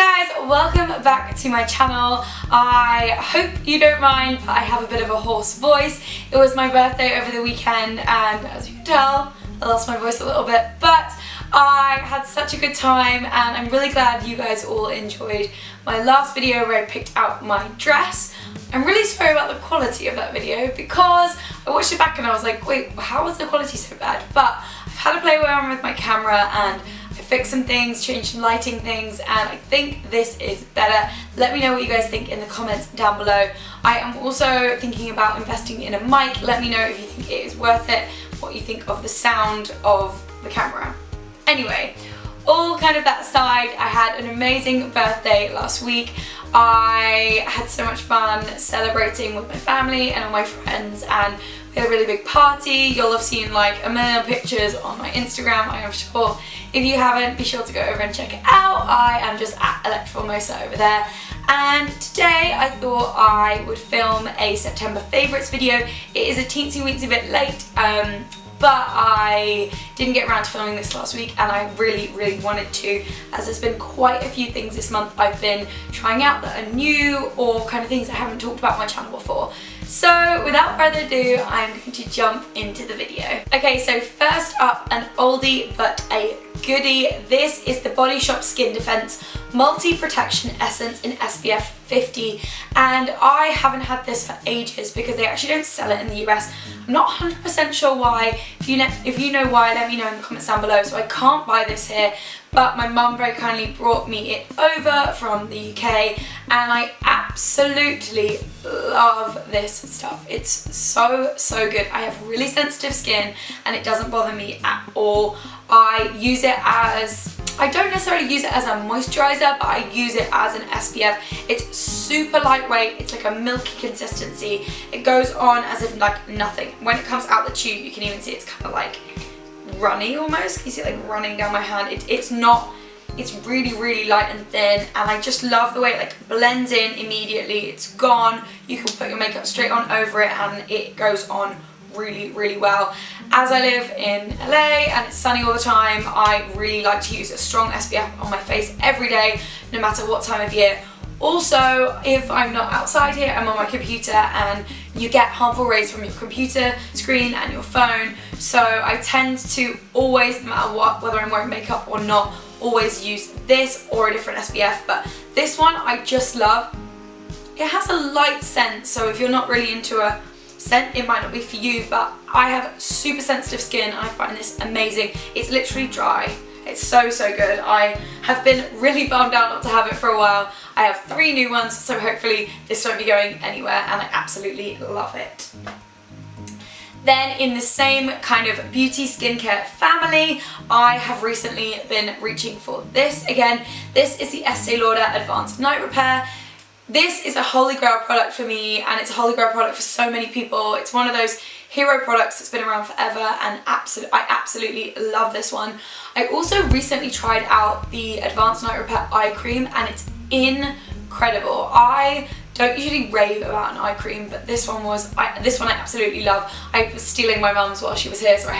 guys, welcome back to my channel. I hope you don't mind, but I have a bit of a hoarse voice. It was my birthday over the weekend and as you can tell, I lost my voice a little bit, but I had such a good time and I'm really glad you guys all enjoyed my last video where I picked out my dress. I'm really sorry about the quality of that video because I watched it back and I was like, wait, how was the quality so bad? But I've had to play around with my camera and I fixed some things, changed some lighting things, and I think this is better. Let me know what you guys think in the comments down below. I am also thinking about investing in a mic. Let me know if you think it is worth it, what you think of the sound of the camera. Anyway, all kind of that aside, I had an amazing birthday last week. I had so much fun celebrating with my family and all my friends, and we had a really big party. You'll have seen like a million pictures on my Instagram, I am sure. If you haven't, be sure to go over and check it out. I am just at Electra Formosa over there. And today I thought I would film a September favourites video. It is a teensy weensy bit late, but I didn't get around to filming this last week and I really wanted to, as there's been quite a few things this month I've been trying out that are new or kind of things I haven't talked about on my channel before. So without further ado, I'm going to jump into the video. Okay, so first up, an oldie but a goodie. This is the Body Shop Skin Defense Multi-Protection Essence in SPF 50, and I haven't had this for ages because they actually don't sell it in the US. I'm not 100% sure why. If you know why, let me know in the comments down below. So I can't buy this here, but my mum very kindly brought me it over from the UK and I absolutely love this stuff. It's so good. I have really sensitive skin and it doesn't bother me at all. I use it as, I don't necessarily use it as a moisturizer, but I use it as an SPF. It's super lightweight, it's like a milky consistency. It goes on as if like nothing. When it comes out the tube, you can even see it's kind of like runny almost. Can you see it like running down my hand? It's not, it's really light and thin, and I just love the way it like blends in immediately. It's gone. You can put your makeup straight on over it and it goes on really well. As I live in LA and it's sunny all the time, I really like to use a strong SPF on my face every day, no matter what time of year. Also, if I'm not outside here, I'm on my computer and you get harmful rays from your computer screen and your phone. So I tend to always, no matter what, whether I'm wearing makeup or not, always use this or a different SPF. But this one I just love. It has a light scent, so if you're not really into a scent, it might not be for you, but I have super sensitive skin. I find this amazing. It's literally dry. It's so good. I have been really bummed out not to have it for a while. I have 3 new ones, so hopefully this won't be going anywhere, and I absolutely love it. Then in the same kind of beauty skincare family, I have recently been reaching for this again. This is the Estee Lauder Advanced Night Repair. This is a holy grail product for me, and it's a holy grail product for so many people. It's one of those hero products that's been around forever, and I absolutely love this one. I also recently tried out the Advanced Night Repair Eye Cream and it's incredible. I don't usually rave about an eye cream, but this one I absolutely love. I was stealing my mum's while she was here, so I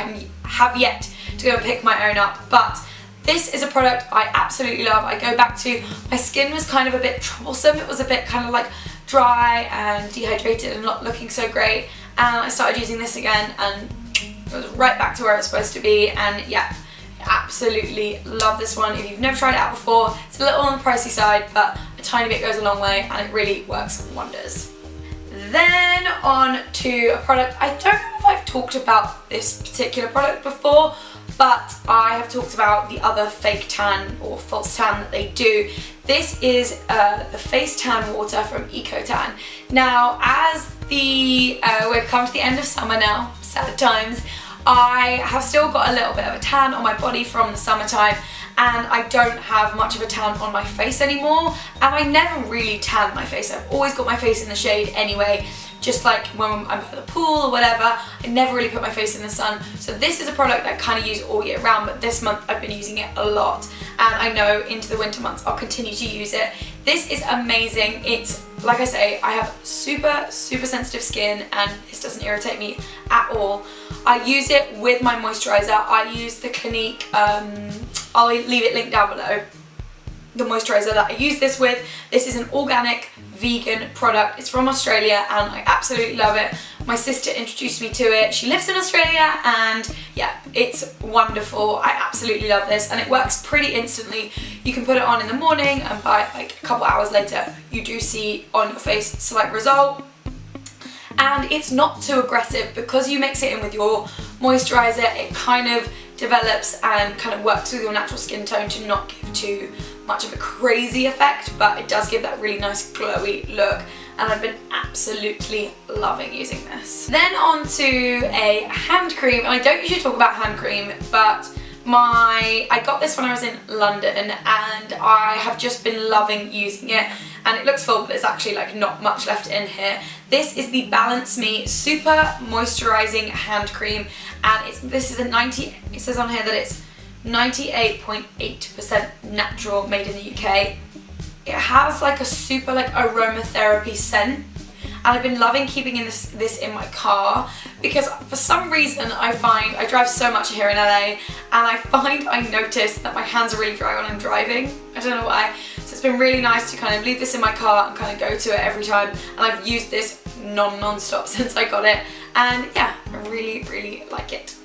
have yet to go and pick my own up, but this is a product I absolutely love. I go back to, my skin was kind of a bit troublesome. It was a bit kind of like dry and dehydrated and not looking so great. And I started using this again and it was right back to where it's supposed to be. And yeah, absolutely love this one. If you've never tried it out before, it's a little on the pricey side, but a tiny bit goes a long way and it really works wonders. Then on to a product, I don't know if I've talked about this particular product before, but I have talked about the other fake tan or false tan that they do. This is the face tan water from Ecotan. Now, as we're come to the end of summer now, sad times, I have still got a little bit of a tan on my body from the summertime, and I don't have much of a tan on my face anymore, and I never really tan my face. I've always got my face in the shade anyway, just like when I'm by the pool or whatever. I never really put my face in the sun. So this is a product that I kind of use all year round, but this month I've been using it a lot, and I know into the winter months I'll continue to use it. This is amazing. It's, like I say, I have super sensitive skin and this doesn't irritate me at all. I use it with my moisturizer. I use the Clinique, I'll leave it linked down below. the moisturiser that I use this with. This is an organic vegan product. It's from Australia and I absolutely love it. My sister introduced me to it. She lives in Australia and yeah, it's wonderful. I absolutely love this and it works pretty instantly. You can put it on in the morning and by like a couple hours later you do see on your face a slight result. And it's not too aggressive because you mix it in with your moisturiser. It kind of develops and kind of works with your natural skin tone to not give too much of a crazy effect, but it does give that really nice glowy look and I've been absolutely loving using this. Then on to a hand cream, and I don't usually talk about hand cream, but I got this when I was in London and I have just been loving using it, and it looks full but there's actually like not much left in here. This is the Balance Me Super Moisturising Hand Cream, and this is a it says on here that it's 98.8% natural, made in the UK. It has like a super like aromatherapy scent, and I've been loving keeping this in my car because for some reason I drive so much here in LA and I notice that my hands are really dry when I'm driving. I don't know why. So it's been really nice to kind of leave this in my car and kind of go to it every time, and I've used this non-stop since I got it, and yeah, I really, really like it.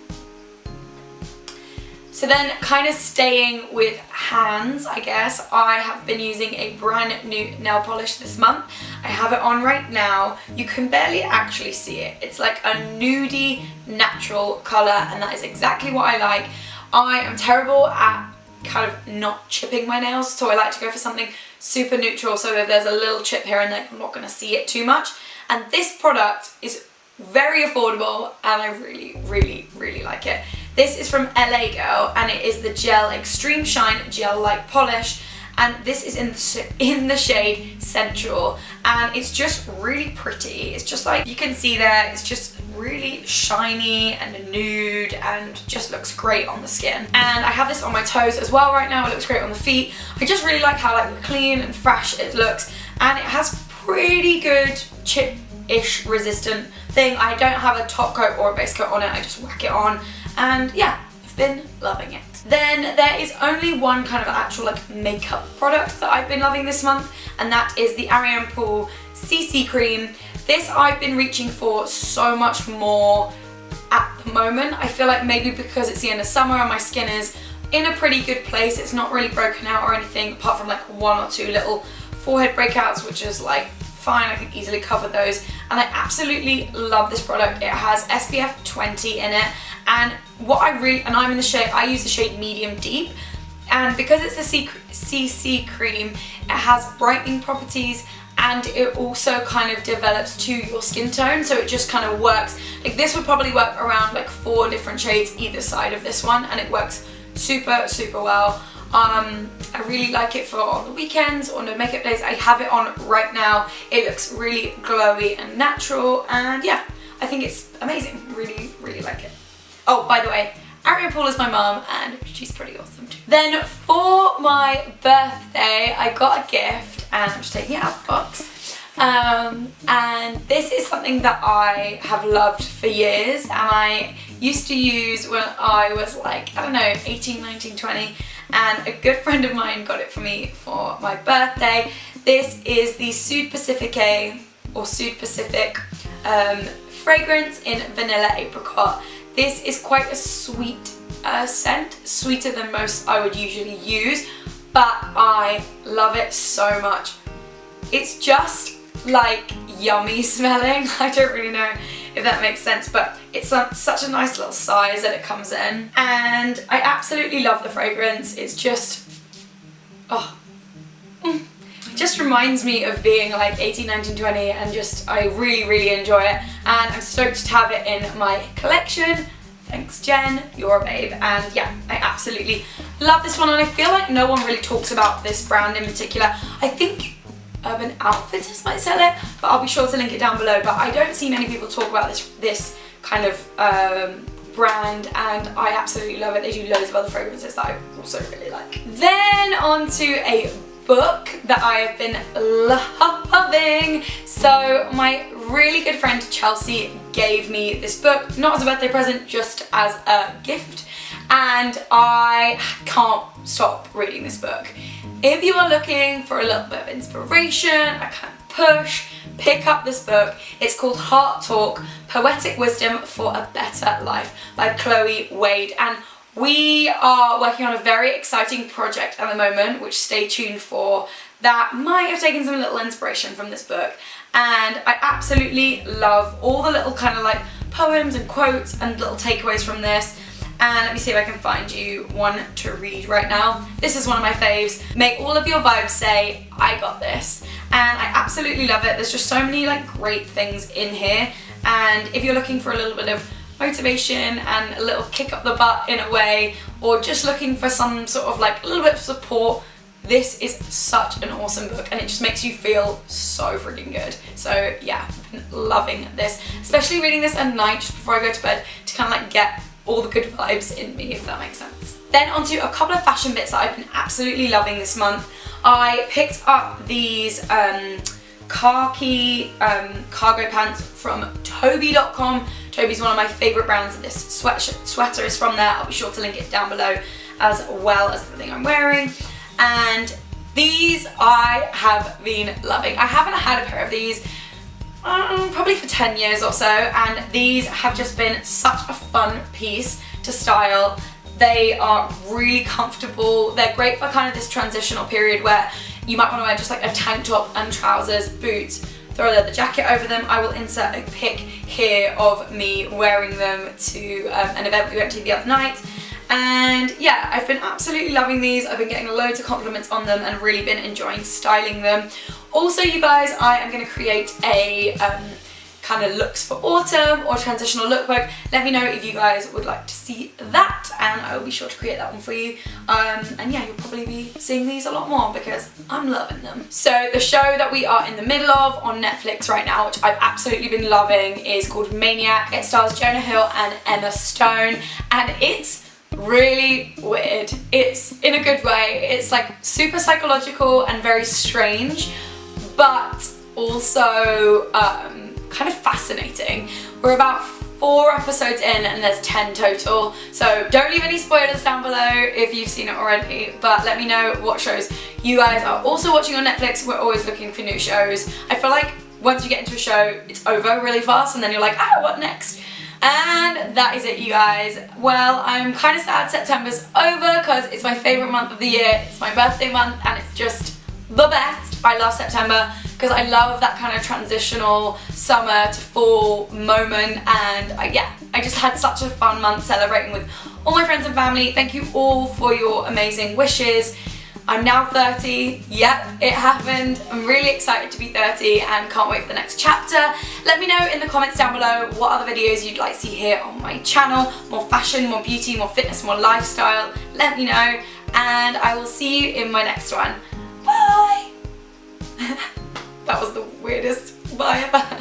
So then kind of staying with hands, I guess, I have been using a brand new nail polish this month. I have it on right now. You can barely actually see it. It's like a nudie natural colour, and that is exactly what I like. I am terrible at kind of not chipping my nails, so I like to go for something super neutral, so if there's a little chip here and there, I'm not going to see it too much. And this product is very affordable and I really, really, really like it. This is from LA Girl and it is the Gel Extreme Shine Gel Light Polish, and this is in the shade Sensual, and it's just really pretty. It's just like, you can see there, it's just really shiny and nude and just looks great on the skin. And I have this on my toes as well right now. It looks great on the feet. I just really like how like clean and fresh it looks, and it has pretty good chip-ish resistant thing. I don't have a top coat or a base coat on it. I just whack it on. And yeah, I've been loving it. Then there is only one kind of actual like makeup product that I've been loving this month, and that is the Ariane Pool CC Cream. This I've been reaching for so much more at the moment. I feel like maybe because it's the end of summer and my skin is in a pretty good place. It's not really broken out or anything apart from like one or two little forehead breakouts, which is like fine, I can easily cover those. And I absolutely love this product. It has SPF 20 in it, and I'm in the shade, I use the shade Medium Deep, and because it's a CC cream, it has brightening properties and it also kind of develops to your skin tone, so it just kind of works. Like this would probably work around like 4 different shades either side of this one, and it works super, super well. I really like it for on the weekends or no makeup days. I have it on right now. It looks really glowy and natural, and yeah, I think it's amazing. Really, really like it. Oh, by the way, Ariane Pool is my mum and she's pretty awesome too. Then for my birthday, I got a gift, and I'm just taking it out of the box. And this is something that I have loved for years, and I used to use when I was like, I don't know, 18, 19, 20. And a good friend of mine got it for me for my birthday. This is the Sud Pacifique fragrance in Vanilla Apricot. This is quite a sweet scent, sweeter than most I would usually use, but I love it so much. It's just like yummy smelling. I don't really know if that makes sense, but it's such a nice little size that it comes in, and I absolutely love the fragrance. It's just, it just reminds me of being like 18, 19, 20, and just I really, really enjoy it, and I'm stoked to have it in my collection. Thanks Jen, you're a babe. And yeah, I absolutely love this one, and I feel like no one really talks about this brand in particular. I think Urban Outfitters might sell it, but I'll be sure to link it down below. But I don't see many people talk about this kind of brand, and I absolutely love it. They do loads of other fragrances that I also really like. Then on to a book that I have been loving. So my really good friend Chelsea gave me this book, not as a birthday present, just as a gift, and I can't stop reading this book. If you are looking for a little bit of inspiration, a kind of push, pick up this book. It's called Heart Talk, Poetic Wisdom for a Better Life by Chloe Wade. And we are working on a very exciting project at the moment, which stay tuned for, that might have taken some little inspiration from this book. And I absolutely love all the little kind of like poems and quotes and little takeaways from this. And let me see if I can find you one to read right now. This is one of my faves. Make all of your vibes say, I got this. And I absolutely love it. There's just so many like great things in here. And if you're looking for a little bit of motivation and a little kick up the butt in a way, or just looking for some sort of like a little bit of support, this is such an awesome book, and it just makes you feel so freaking good. So yeah, I've been loving this, especially reading this at night just before I go to bed to kind of like get all the good vibes in me, if that makes sense. Then onto a couple of fashion bits that I've been absolutely loving this month. I picked up these khaki cargo pants from Toby.com. Toby's one of my favourite brands. This sweater is from there. I'll be sure to link it down below, as well as everything I'm wearing. And these I have been loving. I haven't had a pair of these probably for 10 years or so, and these have just been such a fun piece to style. They are really comfortable. They're great for kind of this transitional period where you might want to wear just like a tank top and trousers, boots, throw a leather jacket over them. I will insert a pic here of me wearing them to an event we went to the other night. And yeah, I've been absolutely loving these. I've been getting loads of compliments on them and really been enjoying styling them. Also, you guys, I am going to create a kind of looks for autumn or transitional lookbook. Let me know if you guys would like to see that, and I will be sure to create that one for you. And yeah, you'll probably be seeing these a lot more because I'm loving them. So the show that we are in the middle of on Netflix right now, which I've absolutely been loving, is called Maniac. It stars Jonah Hill and Emma Stone, and it's really weird. It's in a good way. It's like super psychological and very strange, but also kind of fascinating. We're about 4 episodes in and there's 10 total, so don't leave any spoilers down below if you've seen it already, but let me know what shows you guys are also watching on Netflix. We're always looking for new shows. I feel like once you get into a show, it's over really fast and then you're like, ah, what next? And that is it, you guys. Well, I'm kind of sad September's over because it's my favourite month of the year. It's my birthday month and it's just the best. I love September because I love that kind of transitional summer to fall moment, and I just had such a fun month celebrating with all my friends and family. Thank you all for your amazing wishes. I'm now 30, yep, it happened. I'm really excited to be 30 and can't wait for the next chapter. Let me know in the comments down below what other videos you'd like to see here on my channel. More fashion, more beauty, more fitness, more lifestyle. Let me know, and I will see you in my next one. Bye! That was the weirdest bye ever.